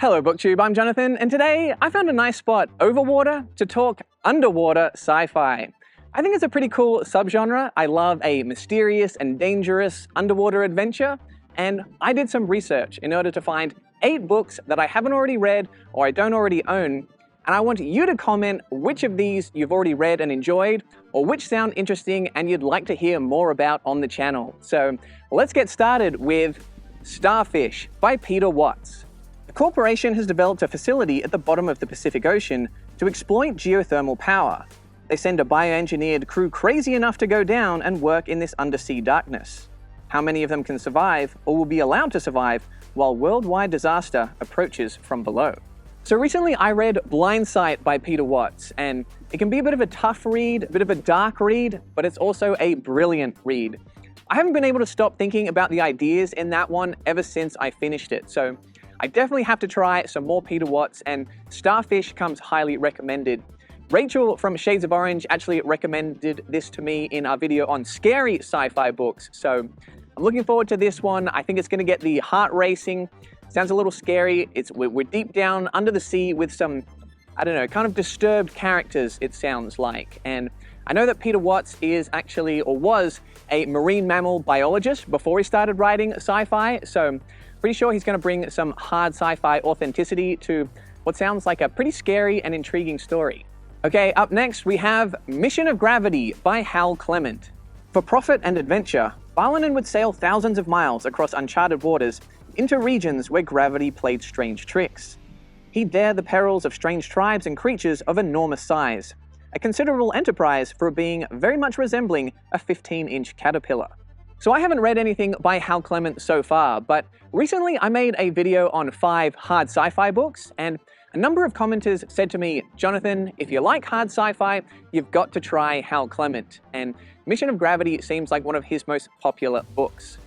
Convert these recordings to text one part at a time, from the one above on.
Hello BookTube, I'm Jonathan, and today I found a nice spot over water to talk underwater sci-fi. I think it's a pretty cool subgenre. I love a mysterious and dangerous underwater adventure, and I did some research in order to find 8 books that I haven't already read or I don't already own, and I want you to comment which of these you've already read and enjoyed, or which sound interesting and you'd like to hear more about on the channel. So let's get started with Starfish by Peter Watts. The corporation has developed a facility at the bottom of the Pacific Ocean to exploit geothermal power. They send a bioengineered crew crazy enough to go down and work in this undersea darkness. How many of them can survive, or will be allowed to survive, while worldwide disaster approaches from below? So recently I read Blindsight by Peter Watts, and it can be a bit of a tough read, a bit of a dark read, but it's also a brilliant read. I haven't been able to stop thinking about the ideas in that one ever since I finished it, so I definitely have to try some more Peter Watts, and Starfish comes highly recommended. Rachel from Shades of Orange actually recommended this to me in our video on scary sci-fi books, so I'm looking forward to this one. I think it's going to get the heart racing. Sounds a little scary. We're deep down under the sea with some, I don't know, kind of disturbed characters, it sounds like. And I know that Peter Watts is actually, or was, a marine mammal biologist before he started writing sci-fi, so pretty sure he's going to bring some hard sci-fi authenticity to what sounds like a pretty scary and intriguing story. Okay, up next we have Mission of Gravity by Hal Clement. For profit and adventure, Balanin would sail thousands of miles across uncharted waters into regions where gravity played strange tricks. He'd dare the perils of strange tribes and creatures of enormous size, a considerable enterprise for a being very much resembling a 15-inch caterpillar. So I haven't read anything by Hal Clement so far, but recently I made a video on 5 hard sci-fi books, and a number of commenters said to me, Jonathan, if you like hard sci-fi, you've got to try Hal Clement, and Mission of Gravity seems like one of his most popular books.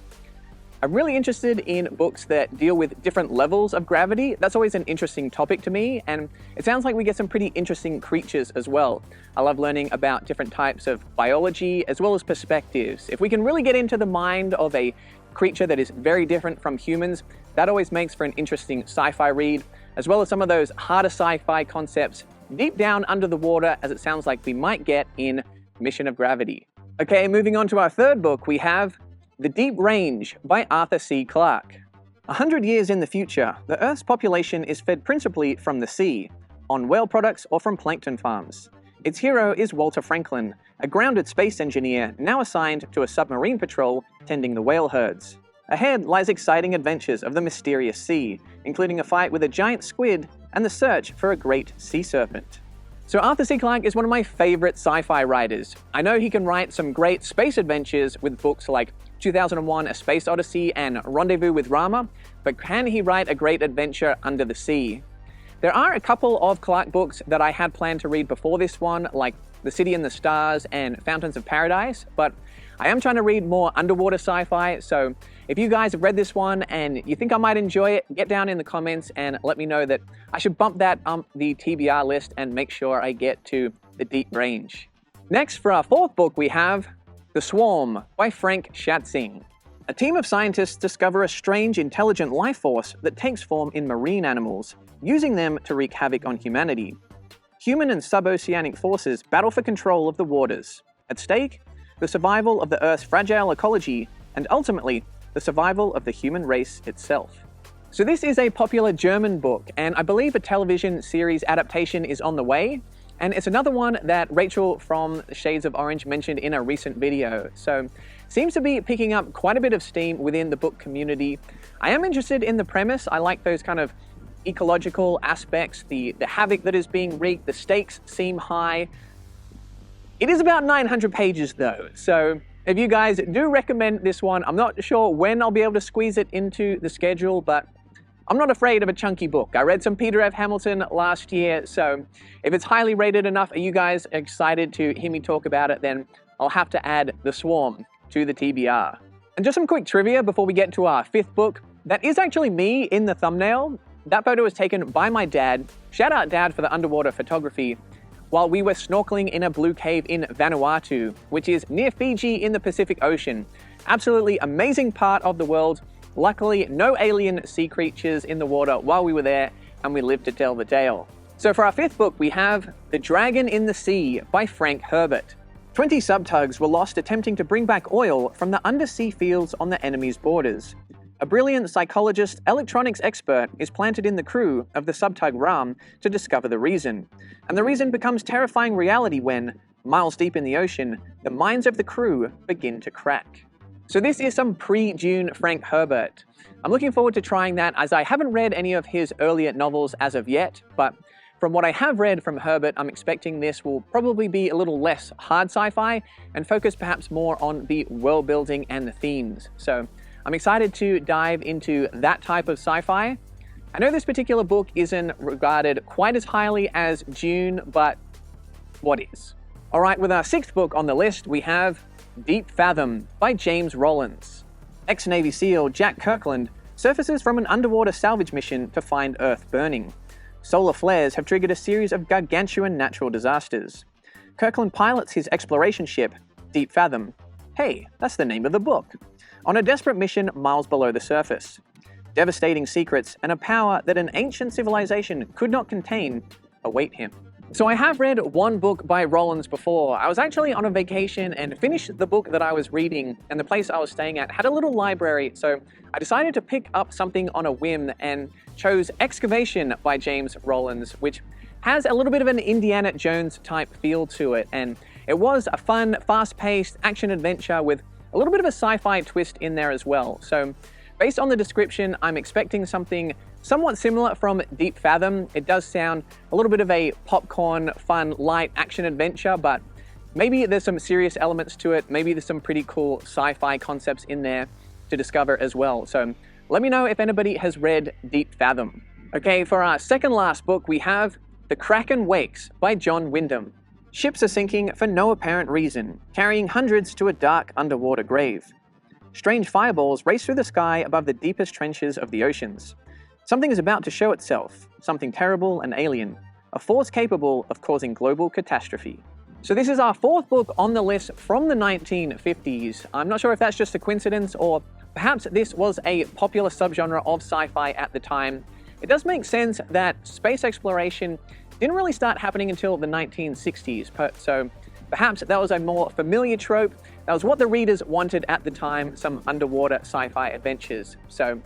I'm really interested in books that deal with different levels of gravity. That's always an interesting topic to me, and it sounds like we get some pretty interesting creatures as well. I love learning about different types of biology as well as perspectives. If we can really get into the mind of a creature that is very different from humans, that always makes for an interesting sci-fi read, as well as some of those harder sci-fi concepts deep down under the water, as it sounds like we might get in Mission of Gravity. Okay, moving on to our third book, we have The Deep Range by Arthur C. Clarke. 100 years in the future, the Earth's population is fed principally from the sea, on whale products or from plankton farms. Its hero is Walter Franklin, a grounded space engineer now assigned to a submarine patrol tending the whale herds. Ahead lies exciting adventures of the mysterious sea, including a fight with a giant squid and the search for a great sea serpent. So Arthur C. Clarke is one of my favorite sci-fi writers. I know he can write some great space adventures with books like 2001: A Space Odyssey and Rendezvous with Rama, but can he write a great adventure under the sea? There are a couple of Clarke books that I had planned to read before this one, like The City and the Stars and Fountains of Paradise, but I am trying to read more underwater sci-fi, so if you guys have read this one and you think I might enjoy it, get down in the comments and let me know that I should bump that up the TBR list and make sure I get to The Deep Range. Next, for our fourth book, we have The Swarm by Frank Schatzing. A team of scientists discover a strange, intelligent life force that takes form in marine animals, using them to wreak havoc on humanity. Human and suboceanic forces battle for control of the waters. At stake, the survival of the Earth's fragile ecology, and ultimately, the survival of the human race itself. So this is a popular German book, and I believe a television series adaptation is on the way, and it's another one that Rachel from Shades of Orange mentioned in a recent video. So seems to be picking up quite a bit of steam within the book community. I am interested in the premise. I like those kind of ecological aspects, the havoc that is being wreaked, the stakes seem high. It is about 900 pages though, so if you guys do recommend this one, I'm not sure when I'll be able to squeeze it into the schedule, but I'm not afraid of a chunky book. I read some Peter F. Hamilton last year, so if it's highly rated enough, are you guys excited to hear me talk about it, then I'll have to add The Swarm to the TBR. And just some quick trivia before we get to our fifth book. That is actually me in the thumbnail. That photo was taken by my dad. Shout out Dad for the underwater photography, while we were snorkeling in a blue cave in Vanuatu, which is near Fiji in the Pacific Ocean. Absolutely amazing part of the world. Luckily, no alien sea creatures in the water while we were there, and we live to tell the tale. So for our fifth book, we have The Dragon in the Sea by Frank Herbert. 20 subtugs were lost attempting to bring back oil from the undersea fields on the enemy's borders. A brilliant psychologist, electronics expert is planted in the crew of the subtug Ram to discover the reason. And the reason becomes terrifying reality when, miles deep in the ocean, the minds of the crew begin to crack. So this is some pre-Dune Frank Herbert. I'm looking forward to trying that, as I haven't read any of his earlier novels as of yet, but from what I have read from Herbert, I'm expecting this will probably be a little less hard sci-fi and focus perhaps more on the world building and the themes. So I'm excited to dive into that type of sci-fi. I know this particular book isn't regarded quite as highly as Dune, but what is? All right, with our sixth book on the list, we have Deep Fathom by James Rollins. Ex-Navy SEAL Jack Kirkland surfaces from an underwater salvage mission to find Earth burning. Solar flares have triggered a series of gargantuan natural disasters. Kirkland pilots his exploration ship, Deep Fathom. Hey, that's the name of the book. On a desperate mission miles below the surface. Devastating secrets and a power that an ancient civilization could not contain await him. So I have read one book by Rollins before. I was actually on a vacation and finished the book that I was reading, and the place I was staying at had a little library, so I decided to pick up something on a whim and chose Excavation by James Rollins, which has a little bit of an Indiana Jones type feel to it, and it was a fun, fast-paced action-adventure with a little bit of a sci-fi twist in there as well. So based on the description, I'm expecting something somewhat similar from Deep Fathom. It does sound a little bit of a popcorn, fun, light action-adventure, but maybe there's some serious elements to it. Maybe there's some pretty cool sci-fi concepts in there to discover as well. So let me know if anybody has read Deep Fathom. Okay, for our second last book, we have The Kraken Wakes by John Wyndham. Ships are sinking for no apparent reason, carrying hundreds to a dark underwater grave. Strange fireballs race through the sky above the deepest trenches of the oceans. Something is about to show itself, something terrible and alien, a force capable of causing global catastrophe. So this is our fourth book on the list from the 1950s. I'm not sure if that's just a coincidence or perhaps this was a popular subgenre of sci-fi at the time. It does make sense that space exploration didn't really start happening until the 1960s, so perhaps that was a more familiar trope. That was what the readers wanted at the time, some underwater sci-fi adventures. So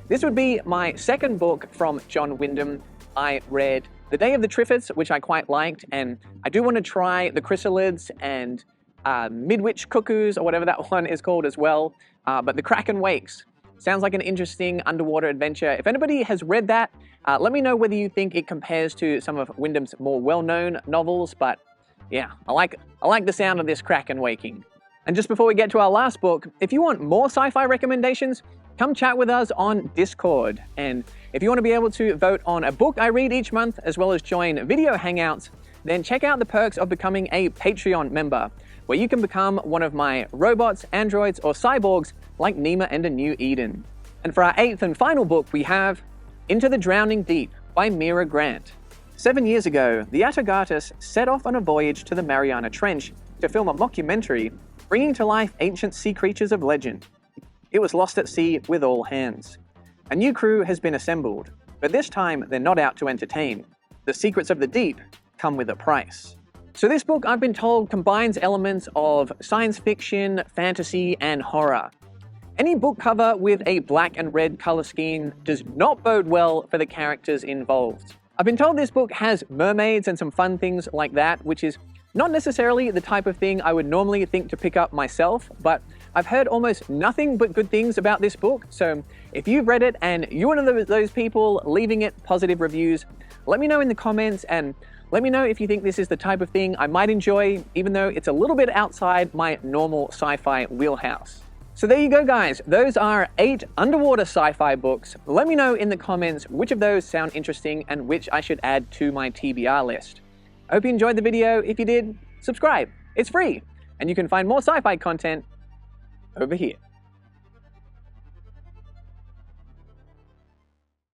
this would be my second book from John Wyndham. I read The Day of the Triffids, which I quite liked, and I do want to try The Chrysalids and Midwich Cuckoos, or whatever that one is called as well. But The Kraken Wakes sounds like an interesting underwater adventure. If anybody has read that, let me know whether you think it compares to some of Wyndham's more well-known novels, but yeah, I like the sound of this Kraken waking. And just before we get to our last book, if you want more sci-fi recommendations, come chat with us on Discord. And if you want to be able to vote on a book I read each month, as well as join video hangouts, then check out the perks of becoming a Patreon member, where you can become one of my robots, androids, or cyborgs like Nima and a New Eden. And for our eighth and final book, we have Into the Drowning Deep by Mira Grant. 7 years ago, the Atargatis set off on a voyage to the Mariana Trench to film a mockumentary bringing to life ancient sea creatures of legend. It was lost at sea with all hands. A new crew has been assembled, but this time they're not out to entertain. The secrets of the deep come with a price. So this book, I've been told, combines elements of science fiction, fantasy, and horror. Any book cover with a black and red color scheme does not bode well for the characters involved. I've been told this book has mermaids and some fun things like that, which is not necessarily the type of thing I would normally think to pick up myself, but I've heard almost nothing but good things about this book, so if you've read it and you're one of those people leaving it positive reviews, let me know in the comments and let me know if you think this is the type of thing I might enjoy, even though it's a little bit outside my normal sci-fi wheelhouse. So there you go, guys. Those are 8 underwater sci-fi books. Let me know in the comments which of those sound interesting and which I should add to my TBR list. I hope you enjoyed the video. If you did, subscribe. It's free, and you can find more sci-fi content over here.